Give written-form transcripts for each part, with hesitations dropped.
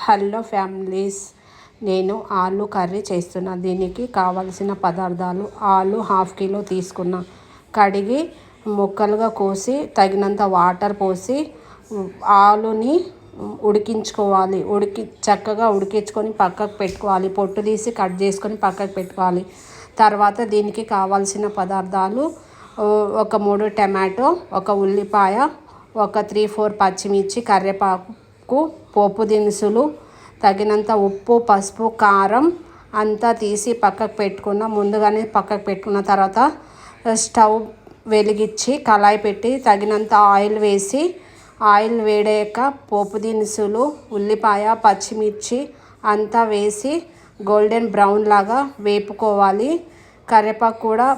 Hello families, నేను ఆలు curry చేస్తున్నా. దీనికి కావలసిన పదార్థాలు: ఆలు 1/2 కిలో తీసుకున్నా. కడిగి ముక్కలుగా కోసి తగినంత వాటర్ పోసి ఆలుని ఉడికించుకోవాలి. చక్కగా ఉడికించుకొని పక్కకు పెట్టుకోవాలి. పొట్టు తీసి కట్ చేసుకొని పక్కకు పెట్టుకోవాలి. తర్వాత దీనికి కావాల్సిన పదార్థాలు: ఒక 3 టమాటో, ఒక ఉల్లిపాయ, ఒక 3-4 పచ్చిమిర్చి, కరివేపాకు, పోపు దినుసులు, తగినంత ఉప్పు, పసుపు, కారం అంతా తీసి పక్కకు పెట్టుకున్న. ముందుగానే పక్కకు పెట్టుకున్న తర్వాత స్టవ్ వెలిగించి కళాయి పెట్టి తగినంత ఆయిల్ వేసి, ఆయిల్ వేడాక పోపు దినుసులు, ఉల్లిపాయ, పచ్చిమిర్చి అంతా వేసి గోల్డెన్ బ్రౌన్ లాగా వేపుకోవాలి. కరివేపాకు కూడా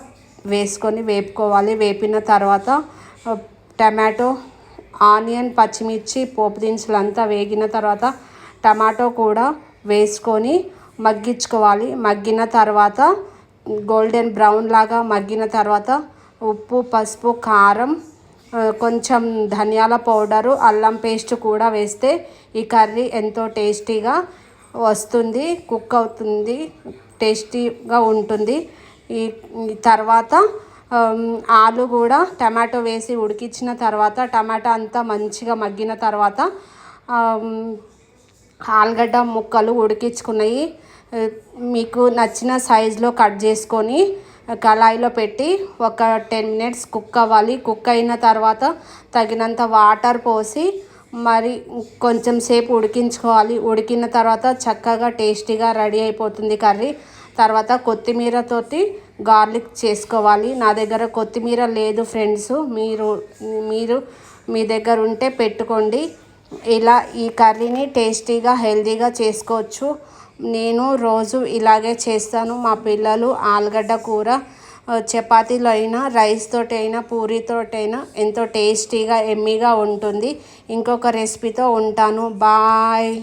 వేసుకొని వేపుకోవాలి. వేపిన తర్వాత టమాటో, ఆనియన్, పచ్చిమిర్చి, పోపు దినుసులు అంతా వేగిన తర్వాత టమాటో కూడా వేసుకొని మగ్గించుకోవాలి. మగ్గిన తర్వాత గోల్డెన్ బ్రౌన్ లాగా మగ్గిన తర్వాత ఉప్పు, పసుపు, కారం, కొంచెం ధనియాల పౌడరు, అల్లం పేస్ట్ కూడా వేస్తే ఈ కర్రీ ఎంతో టేస్టీగా వస్తుంది, కుక్ అవుతుంది, టేస్టీగా ఉంటుంది. ఈ తర్వాత ఆలు కూడా టమాటో వేసి ఉడికించిన తర్వాత టమాటా అంతా మంచిగా మగ్గిన తర్వాత ఆలుగడ్డ ముక్కలు ఉడికించుకున్నవి మీకు నచ్చిన సైజులో కట్ చేసుకొని కళాయిలో పెట్టి ఒక 10 మినిట్స్ కుక్ అవ్వాలి. కుక్ అయిన తర్వాత తగినంత వాటర్ పోసి మరి కొంచెం సేపు ఉడికించుకోవాలి. ఉడికిన తర్వాత చక్కగా టేస్టీగా రెడీ అయిపోతుంది కర్రీ. తర్వాత కొత్తిమీరతోటి గార్లిక్ చేసుకోవాలి. నా దగ్గర కొత్తిమీర లేదు ఫ్రెండ్స్, మీరు మీ దగ్గర ఉంటే పెట్టుకోండి. ఇలా ఈ కర్రీని టేస్టీగా హెల్తీగా చేసుకోవచ్చు. నేను రోజు ఇలాగే చేస్తాను. మా పిల్లలు ఆలుగడ్డ కూర చపాతీలో అయినా, రైస్ తోటి అయినా, పూరీతోటైనా ఎంతో టేస్టీగా ఎమ్మీగా ఉంటుంది. ఇంకొక రెసిపీతో ఉంటాను. బాయ్.